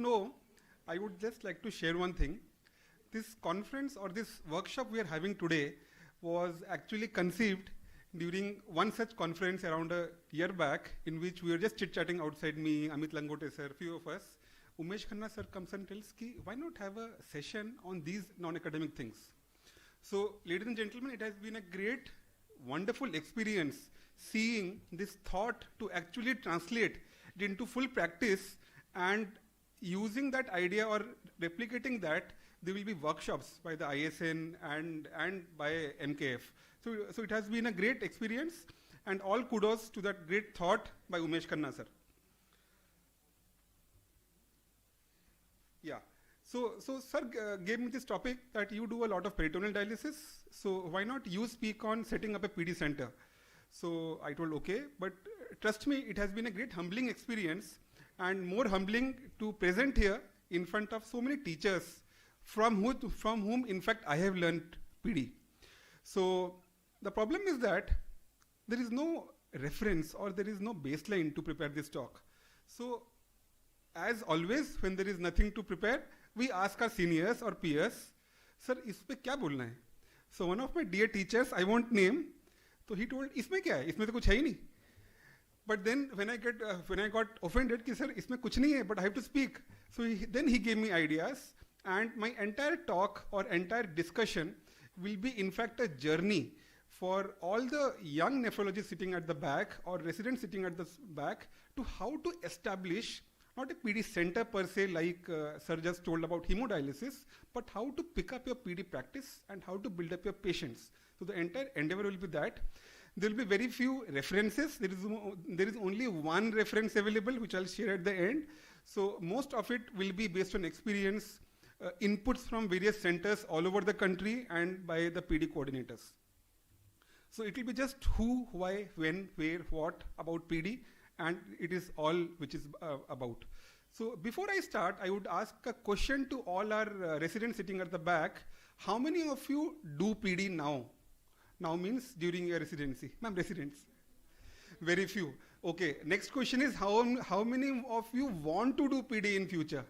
know, I would just like to share one thing. This conference or this workshop we are having today was actually conceived during one such conference around a year back, in which we were just chit-chatting outside, me, Amit Langote sir, few of us. Umesh Khanna sir comes and tells, ki, why not have a session on these non-academic things? So, ladies and gentlemen, it has been a great, wonderful experience seeing this thought to actually translate it into full practice, and using that idea or replicating that, there will be workshops by the ISN and by MKF. So it has been a great experience, and all kudos to that great thought by Umesh Khanna sir. Yeah. So sir gave me this topic that you do a lot of peritoneal dialysis. So why not you speak on setting up a PD center? So I told okay, but trust me, it has been a great humbling experience, and more humbling to present here in front of so many teachers from whom in fact I have learned PD. So the problem is that there is no reference or there is no baseline to prepare this talk. So as always, when there is nothing to prepare, we ask our seniors or peers, sir, isme kya bolna hai? So one of my dear teachers, I won't name, so he told, isme kya hai? Isme to kuch hai hi nahi. But then when I got offended, ki sir, isme kuch nahi hai, but I have to speak. So then he gave me ideas, and my entire talk or entire discussion will be in fact a journey for all the young nephrologists sitting at the back or residents sitting at the back to how to establish not a PD center per se, like sir just told about hemodialysis, but how to pick up your PD practice and how to build up your patients. So the entire endeavor will be that. There will be very few references. There is only one reference available, which I'll share at the end. So most of it will be based on experience, inputs from various centers all over the country and by the PD coordinators. So it will be just who, why, when, where, what about PD, and it is all which is about. So before I start, I would ask a question to all our residents sitting at the back. How many of you do PD now? Now means during your residency. Ma'am, residents. Very few. Okay, next question is how many of you want to do PD in future?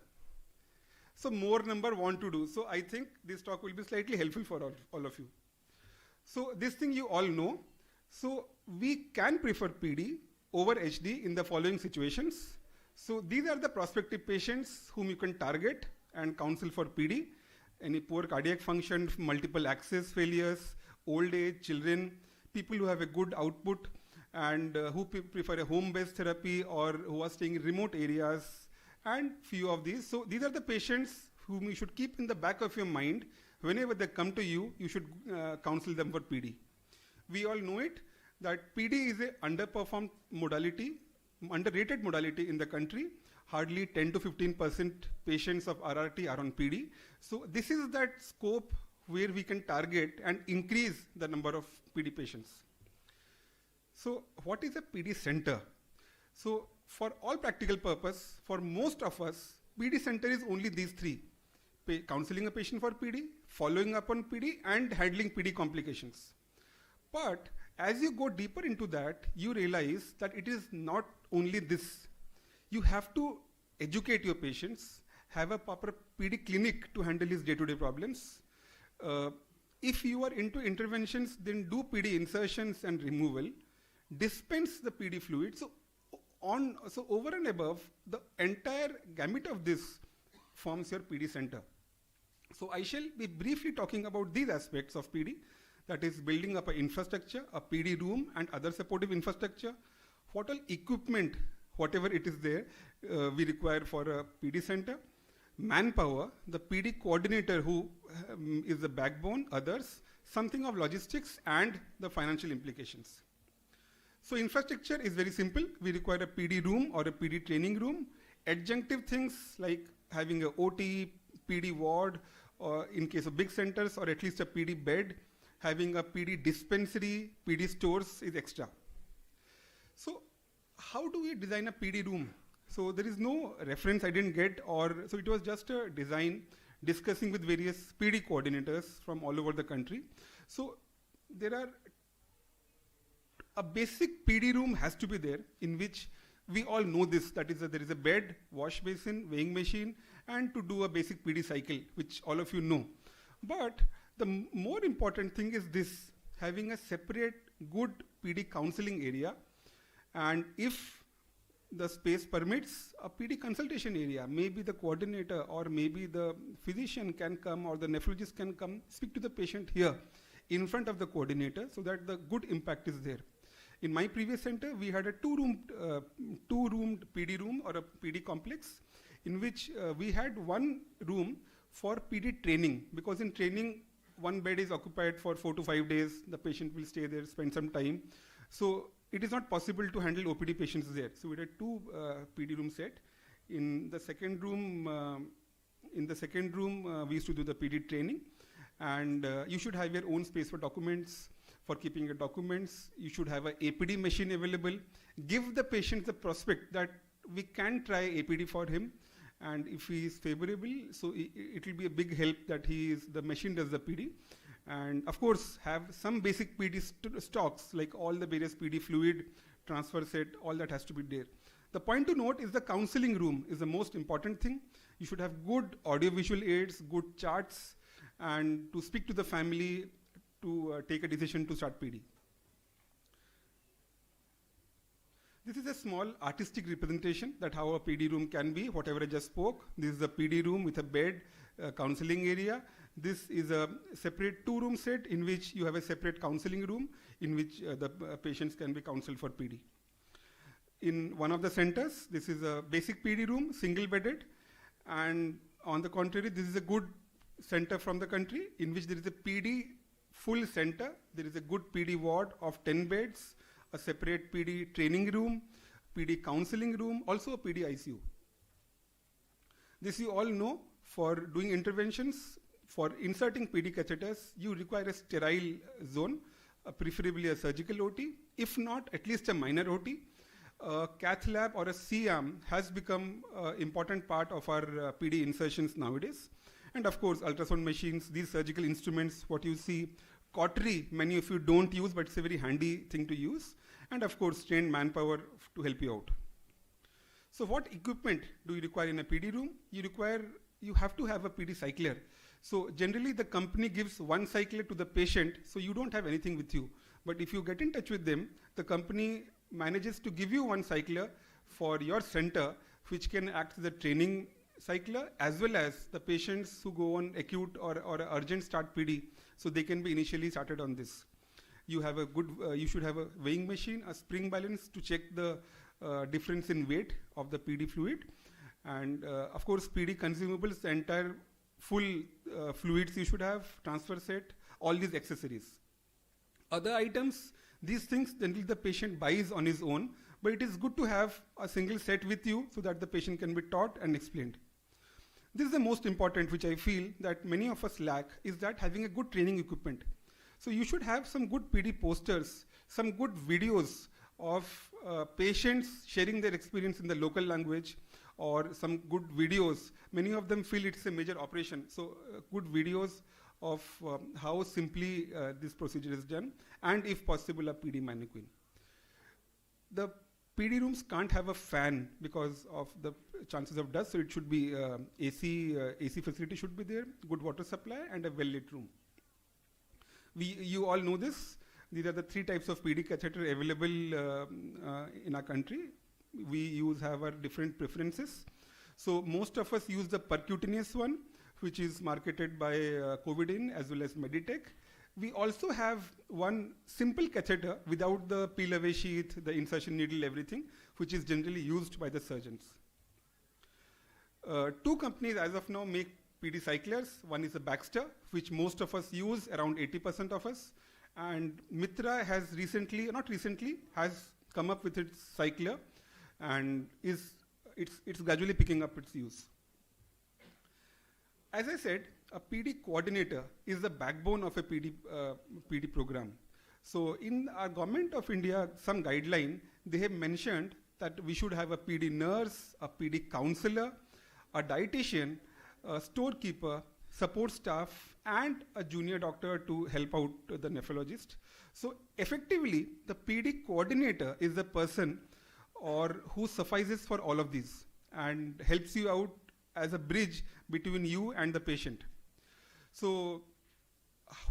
So more number want to do. So I think this talk will be slightly helpful for all of you. So this thing you all know. So we can prefer PD over HD in the following situations. So these are the prospective patients whom you can target and counsel for PD. Any poor cardiac function, multiple access failures, old age, children, people who have a good output and who prefer a home-based therapy or who are staying in remote areas, and few of these. So these are the patients whom you should keep in the back of your mind. Whenever they come to you, you should counsel them for PD. We all know it, that PD is an underperformed modality, underrated modality in the country. Hardly 10 to 15% patients of RRT are on PD. So this is that scope where we can target and increase the number of PD patients. So what is a PD center? So for all practical purpose, for most of us, PD center is only these three: counseling a patient for PD, following up on PD, and handling PD complications. But as you go deeper into that, you realize that it is not only this. You have to educate your patients, have a proper PD clinic to handle his day-to-day problems. If you are into interventions, then do PD insertions and removal, dispense the PD fluid. So over and above, the entire gamut of this forms your PD center. So I shall be briefly talking about these aspects of PD, that is building up an infrastructure, a PD room and other supportive infrastructure, what all equipment, whatever it is there, we require for a PD center, manpower, the PD coordinator who is the backbone, others, something of logistics and the financial implications. So infrastructure is very simple. We require a PD room or a PD training room. Adjunctive things like having a OT, PD ward, or in case of big centers, or at least a PD bed, having a PD dispensary, PD stores is extra. So how do we design a PD room? So there is no reference I didn't get, so it was just a design discussing with various PD coordinators from all over the country. So there are, a basic PD room has to be there in which We all know this, that is there is a bed, wash basin, weighing machine, and to do a basic PD cycle, which all of you know. But the more important thing is this, having a separate good PD counseling area, and if the space permits, a PD consultation area, maybe the coordinator or maybe the physician can come or the nephrologist can come speak to the patient here in front of the coordinator so that the good impact is there. In my previous center, we had a two-roomed PD room or a PD complex in which we had one room for PD training, because in training, one bed is occupied for 4 to 5 days. The patient will stay there, spend some time. So it is not possible to handle OPD patients there. So we had two PD room set. In the second room, we used to do the PD training. And you should have your own space for documents, for keeping your documents. You should have an APD machine available. Give the patient the prospect that we can try APD for him. And if he is favorable, so it will be a big help that the machine does the PD. And of course, have some basic PD stocks, like all the various PD fluid, transfer set, all that has to be there. The point to note is the counseling room is the most important thing. You should have good audiovisual aids, good charts, and to speak to the family to take a decision to start PD. This is a small artistic representation that how a PD room can be, whatever I just spoke. This is a PD room with a bed, counseling area. This is a separate two-room set in which you have a separate counseling room in which the patients can be counseled for PD. In one of the centers, this is a basic PD room, single-bedded. And on the contrary, this is a good center from the country in which there is a PD full center. There is a good PD ward of 10 beds, a separate PD training room, PD counseling room, also a PD ICU. This you all know, for doing interventions, for inserting PD catheters, you require a sterile zone, preferably a surgical OT, if not, at least a minor OT. A cath lab or a C-arm has become an important part of our PD insertions nowadays. And of course, ultrasound machines, these surgical instruments, what you see, cautery, many of you don't use, but it's a very handy thing to use. And of course, trained manpower to help you out. So what equipment do you require in a PD room? You have to have a PD cycler. So generally the company gives one cycler to the patient, so you don't have anything with you. But if you get in touch with them, the company manages to give you one cycler for your center, which can act as a training cycler, as well as the patients who go on acute or urgent start PD, so they can be initially started on this. You have you should have a weighing machine, a spring balance to check the difference in weight of the PD fluid. And of course, PD consumables, the entire full fluids you should have, transfer set, all these accessories. Other items, these things generally the patient buys on his own, but it is good to have a single set with you so that the patient can be taught and explained. This is the most important, which I feel that many of us lack, is that having a good training equipment. So you should have some good PD posters, some good videos of patients sharing their experience in the local language, or some good videos. Many of them feel it's a major operation. So good videos of how simply this procedure is done, and if possible, a PD mannequin. The PD rooms can't have a fan because of the chances of dust, so it should be AC facility should be there, good water supply, and a well-lit room. You all know this. These are the 3 types of PD catheter available in our country. We have our different preferences. So most of us use the percutaneous one, which is marketed by Covidin as well as Meditech. We also have one simple catheter without the peel away sheath, the insertion needle, everything, which is generally used by the surgeons. 2 companies as of now make PD cyclers. One is the Baxter, which most of us use, around 80% of us. And Mitra has has come up with its cycler, and it's gradually picking up its use. As I said, a PD coordinator is the backbone of a PD program. So in our Government of India, some guideline, they have mentioned that we should have a PD nurse, a PD counselor, a dietitian, a storekeeper, support staff, and a junior doctor to help out the nephrologist. So effectively, the PD coordinator is the person or who suffices for all of these and helps you out as a bridge between you and the patient. So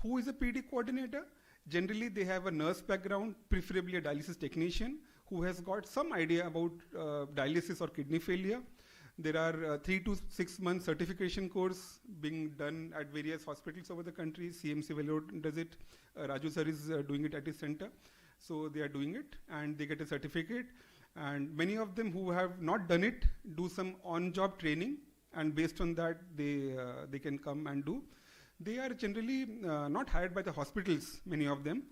who is a PD coordinator? Generally, they have a nurse background, preferably a dialysis technician, who has got some idea about dialysis or kidney failure. There are 3 to 6 month certification course being done at various hospitals over the country. CMC Vellore does it. Raju sir is doing it at his center. So they are doing it and they get a certificate. And many of them who have not done it do some on-job training, and based on that they can come and do. They are generally not hired by the hospitals, many of them.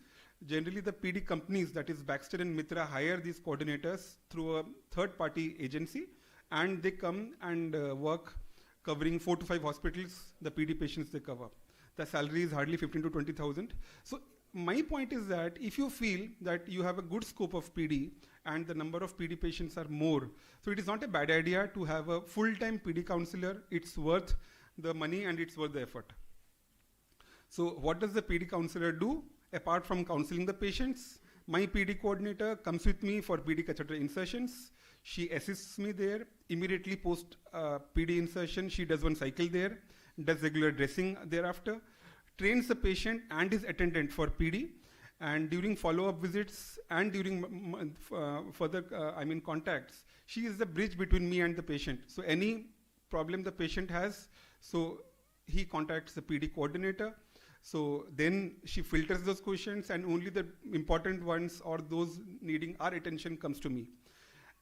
Generally the PD companies, that is Baxter and Mitra, hire these coordinators through a third-party agency, and they come and work covering 4 to 5 hospitals, the PD patients they cover. The salary is hardly 15 to 20,000. So my point is that if you feel that you have a good scope of PD and the number of PD patients are more, so it is not a bad idea to have a full-time PD counselor. It's worth the money and it's worth the effort. So what does the PD counselor do? Apart from counseling the patients, my PD coordinator comes with me for PD catheter insertions. She assists me there. Immediately post PD insertion, she does one cycle there, does regular dressing thereafter, trains the patient and his attendant for PD, and during follow-up visits and during further contacts, she is the bridge between me and the patient. So any problem the patient has, so he contacts the PD coordinator. So then she filters those questions, and only the important ones or those needing our attention comes to me.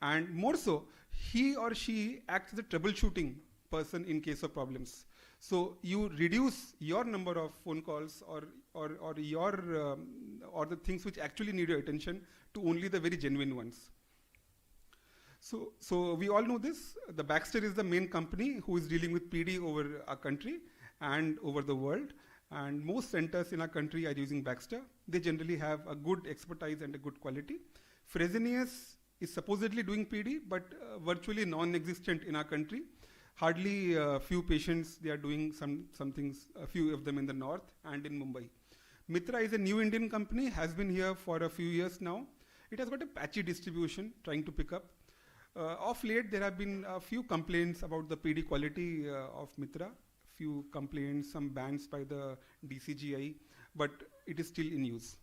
And more so, he or she acts as a troubleshooting person in case of problems. So you reduce your number of phone calls or the things which actually need your attention to only the very genuine ones. So we all know this. The Baxter is the main company who is dealing with PD over our country and over the world. And most centers in our country are using Baxter. They generally have a good expertise and a good quality. Fresenius is supposedly doing PD, but virtually non-existent in our country. Hardly a few patients they are doing some things, a few of them in the north and in Mumbai. Mitra is a new Indian company, has been here for a few years now. It has got a patchy distribution, trying to pick up. Of late, there have been a few complaints about the PD quality of Mitra. Few complaints, some bans by the DCGI, but it is still in use.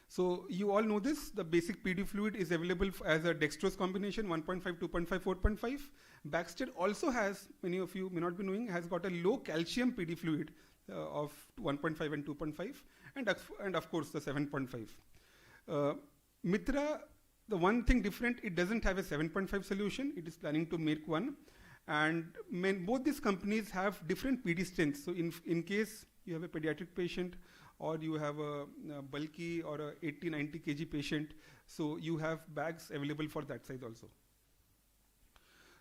So you all know this, the basic PD fluid is available as a dextrose combination, 1.5, 2.5, 4.5. Baxter also has, many of you may not be knowing, has got a low calcium PD fluid of 1.5 and 2.5, and of course the 7.5. Mitra, the one thing different, it doesn't have a 7.5 solution, it is planning to make one. And both these companies have different PD strengths. So in case you have a pediatric patient or you have a bulky or a 80, 90 kg patient, so you have bags available for that size also.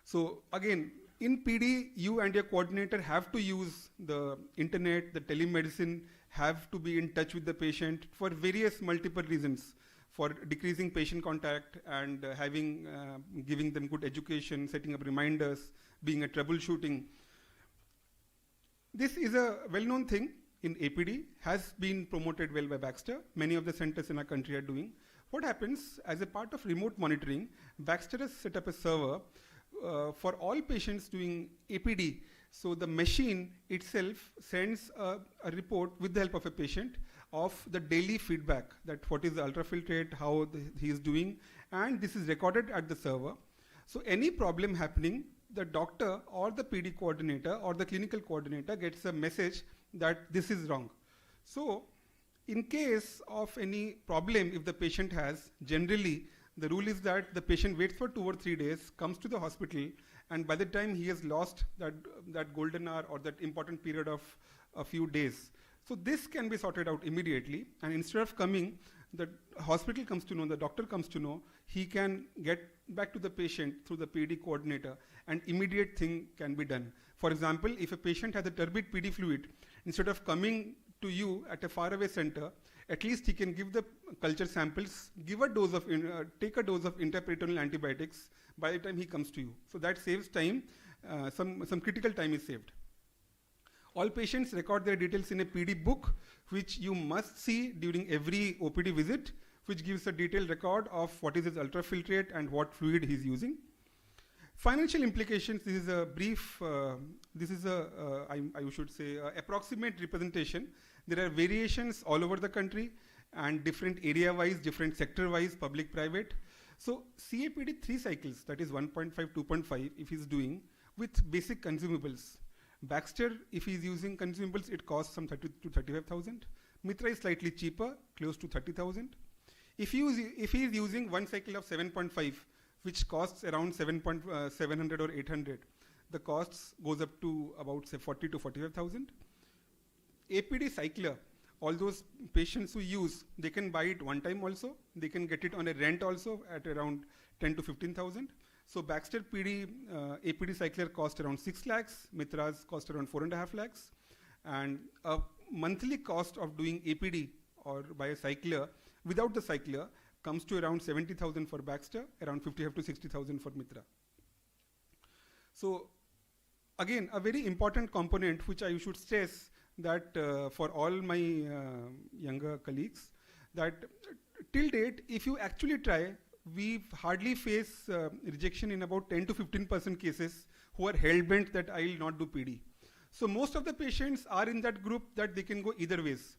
So again, in PD, you and your coordinator have to use the internet, the telemedicine, have to be in touch with the patient for various multiple reasons. For decreasing patient contact and giving them good education, setting up reminders, being a troubleshooting. This is a well-known thing in APD, has been promoted well by Baxter. Many of the centers in our country are doing. What happens, as a part of remote monitoring, Baxter has set up a server for all patients doing APD. So the machine itself sends a report with the help of a patient of the daily feedback, that what is the ultrafiltrate, how he is doing, and this is recorded at the server. So any problem happening, the doctor or the PD coordinator or the clinical coordinator gets a message that this is wrong. So in case of any problem, if the patient has, generally the rule is that the patient waits for 2 or 3 days, comes to the hospital, and by the time he has lost that golden hour or that important period of a few days, so this can be sorted out immediately, and instead of coming, the hospital comes to know, the doctor comes to know, he can get back to the patient through the PD coordinator, and immediate thing can be done. For example, if a patient has a turbid PD fluid, instead of coming to you at a faraway center, at least he can give the culture samples, take a dose of intraperitoneal antibiotics by the time he comes to you. So that saves time, some critical time is saved. All patients record their details in a PD book, which you must see during every OPD visit, which gives a detailed record of what is his ultrafiltrate and what fluid he's using. Financial implications, this is a brief, I should say, approximate representation. There are variations all over the country and different area-wise, different sector-wise, public, private. So CAPD 3 cycles, that is 1.5, 2.5, if he's doing with basic consumables. Baxter, if he's using consumables, it costs some 30 to 35,000. Mitra is slightly cheaper, close to 30,000. If he is using one cycle of 7.5, which costs around 700 or 800, the costs goes up to about say 40 to 45,000. APD cycler, all those patients who use, they can buy it one time also. They can get it on a rent also at around 10 to 15,000. So Baxter PD, APD cycler cost around 6 lakhs, Mitras cost around 4.5 lakhs. And a monthly cost of doing APD or by a cycler without the cycler comes to around 70,000 for Baxter, around 55 to 60,000 for Mitra. So again, a very important component which I should stress that for all my younger colleagues, that till date, if you actually try, we hardly face rejection in about 10 to 15% cases who are hell-bent that I will not do PD. So most of the patients are in that group that they can go either ways.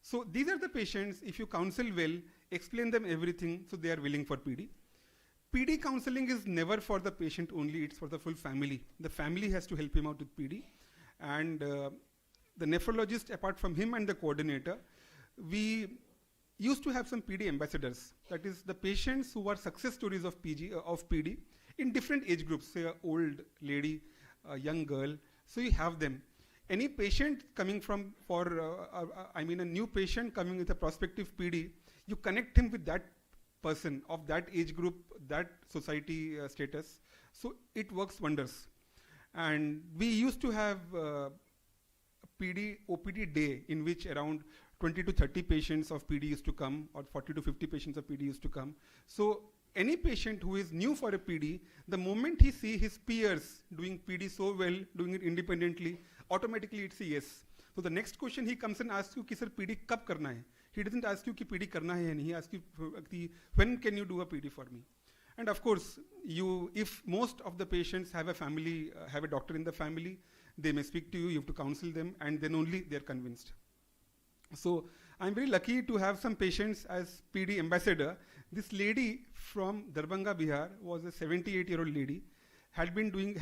So these are the patients, if you counsel well, explain them everything, so they are willing for PD. PD counseling is never for the patient only, it's for the full family. The family has to help him out with PD. And the nephrologist, apart from him and the coordinator, we used to have some PD ambassadors. That is the patients who are success stories of PD in different age groups, say an old lady, a young girl. So you have them. Any patient coming from a new patient coming with a prospective PD, you connect him with that person of that age group, that society status. So it works wonders. And we used to have PD OPD day in which around 20 to 30 patients of PD used to come, or 40 to 50 patients of PD used to come. So any patient who is new for a PD, the moment he sees his peers doing PD so well, doing it independently, automatically it's a yes. So the next question he comes and asks you, sir, PD kab karna hai? He doesn't ask you, PD karna hai, and he asks you, when can you do a PD for me? And of course, if most of the patients have a family, have a doctor in the family, they may speak to you, you have to counsel them, and then only they're convinced. So I'm very lucky to have some patients as PD ambassador. This lady from Darbhanga, Bihar was a 78-year-old lady, has been doing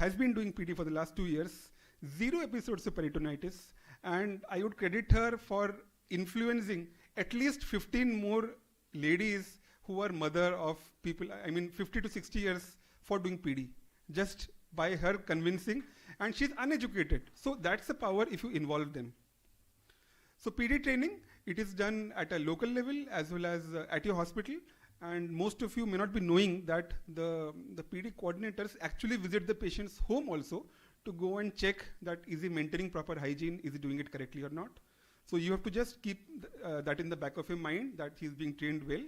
PD for the last 2 years, 0 episodes of peritonitis, and I would credit her for influencing at least 15 more ladies who are mother of people, 50 to 60 years for doing PD, just by her convincing, and she's uneducated. So that's the power if you involve them. So PD training, it is done at a local level as well as at your hospital. And most of you may not be knowing that the PD coordinators actually visit the patient's home also to go and check that is he maintaining proper hygiene, is he doing it correctly or not. So you have to just keep that in the back of your mind that he's being trained well.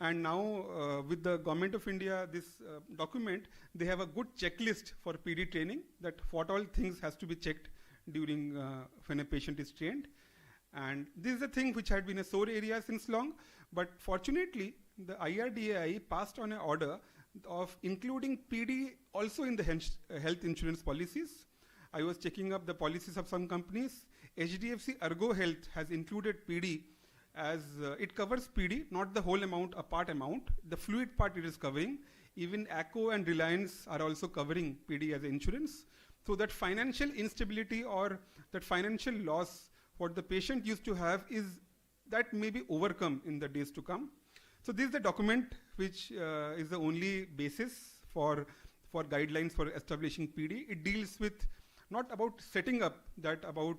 And now with the Government of India, this document, they have a good checklist for PD training, that what all things has to be checked during when a patient is trained. And this is a thing which had been a sore area since long, but fortunately, the IRDAI passed on an order of including PD also in the health insurance policies. I was checking up the policies of some companies. HDFC Ergo Health has included PD as it covers PD, not the whole amount, a part amount. The fluid part it is covering. Even ACO and Reliance are also covering PD as insurance. So that financial instability or that financial loss what the patient used to have is that may be overcome in the days to come. So this is the document which is the only basis for guidelines for establishing PD. It deals with not about setting up that about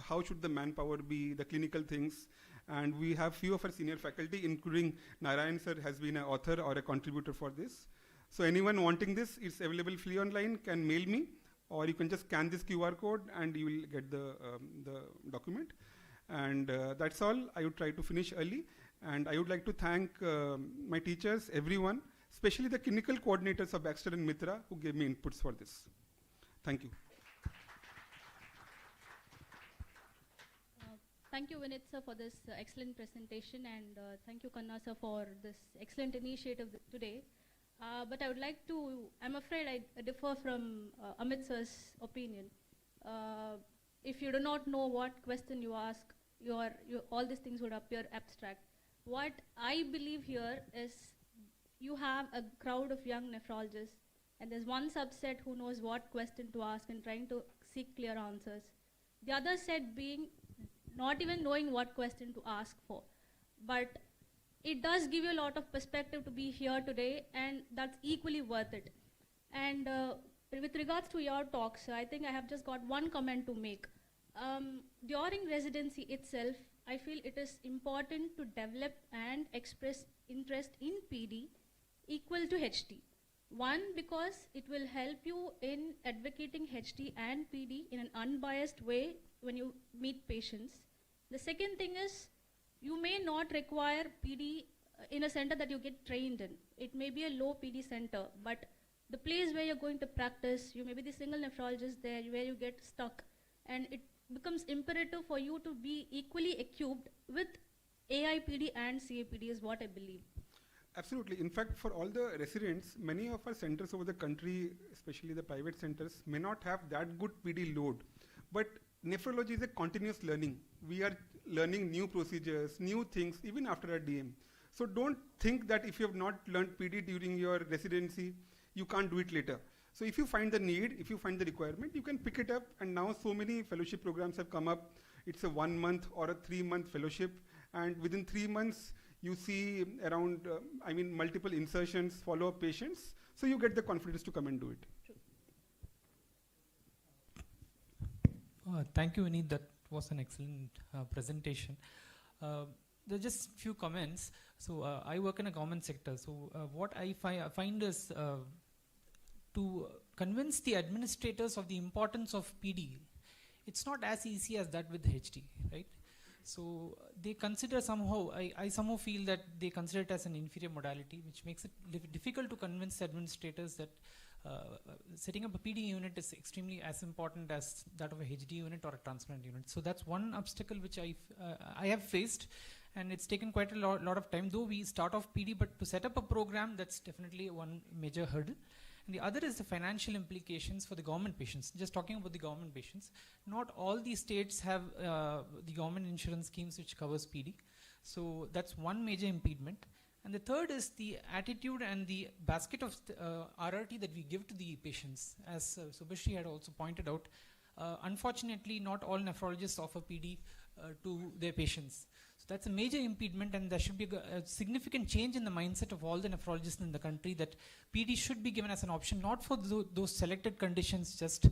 how should the manpower be, the clinical things. And we have few of our senior faculty, including Narayan sir has been an author or a contributor for this. So anyone wanting this, it's available free online, can mail me, or you can just scan this QR code and you will get the document. And that's all. I would try to finish early. And I would like to thank my teachers, everyone, especially the clinical coordinators of Baxter and Mitra who gave me inputs for this. Thank you. Thank you, Vineet sir, for this excellent presentation, and thank you, Kanna sir, for this excellent initiative today. But I would like to, I'm afraid I differ from Amit sir's opinion. If you do not know what question you ask, all these things would appear abstract. What I believe here is you have a crowd of young nephrologists, and there's one subset who knows what question to ask and trying to seek clear answers. The other set being not even knowing what question to ask for. But it does give you a lot of perspective to be here today, and that's equally worth it. And with regards to your talks, I think I have just got one comment to make. During residency itself, I feel it is important to develop and express interest in PD equal to HT. One, because it will help you in advocating HT and PD in an unbiased way when you meet patients. The second thing is, you may not require PD in a center that you get trained in. It may be a low PD center, but the place where you're going to practice, you may be the single nephrologist there where you get stuck, and it becomes imperative for you to be equally equipped with AIPD and CAPD is what I believe. Absolutely. In fact, for all the residents, many of our centers over the country, especially the private centers, may not have that good PD load. But nephrology is a continuous learning. We are learning new procedures, new things, even after our DM. So don't think that if you have not learned PD during your residency, you can't do it later. So if you find the need, if you find the requirement, you can pick it up. And now so many fellowship programs have come up. It's a 1 month or a 3 month fellowship. And within 3 months, you see around, multiple insertions, follow-up patients. So you get the confidence to come and do it. Thank you, Vineet. That was an excellent presentation. There are just few comments. So I work in a government sector. So what I find is to convince the administrators of the importance of PD, it's not as easy as that with HT, right? So they consider somehow, I somehow feel that they consider it as an inferior modality, which makes it difficult to convince administrators that setting up a PD unit is extremely as important as that of a HD unit or a transplant unit. So that's one obstacle which I have faced, and it's taken quite a lot of time. Though we start off PD, but to set up a program, that's definitely one major hurdle. And the other is the financial implications for the government patients. Just talking about the government patients, not all the states have the government insurance schemes which covers PD. So that's one major impediment. And the third is the attitude and the basket of RRT that we give to the patients. As Subhashri had also pointed out, unfortunately, not all nephrologists offer PD to their patients. So that's a major impediment, and there should be a significant change in the mindset of all the nephrologists in the country that PD should be given as an option, not for those selected conditions, just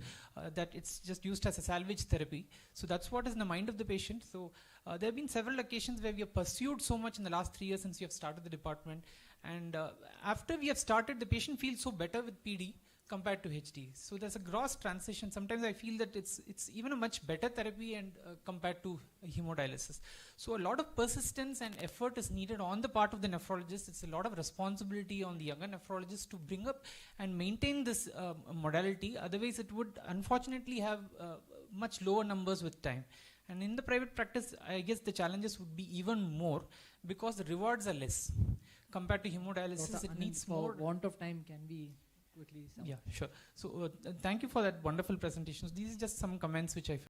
that it's just used as a salvage therapy. So that's what is in the mind of the patient. So there have been several occasions where we have pursued so much in the last 3 years since we have started the department. And after we have started, the patient feels so better with PD compared to HD. So there's a gross transition. Sometimes I feel that it's even a much better therapy and compared to hemodialysis. So a lot of persistence and effort is needed on the part of the nephrologist. It's a lot of responsibility on the younger nephrologist to bring up and maintain this modality. Otherwise, it would unfortunately have much lower numbers with time. And in the private practice, I guess the challenges would be even more because the rewards are less. Compared to hemodialysis, it needs more. Want of time can be quickly. Yeah, sure. So thank you for that wonderful presentation. These are just some comments which I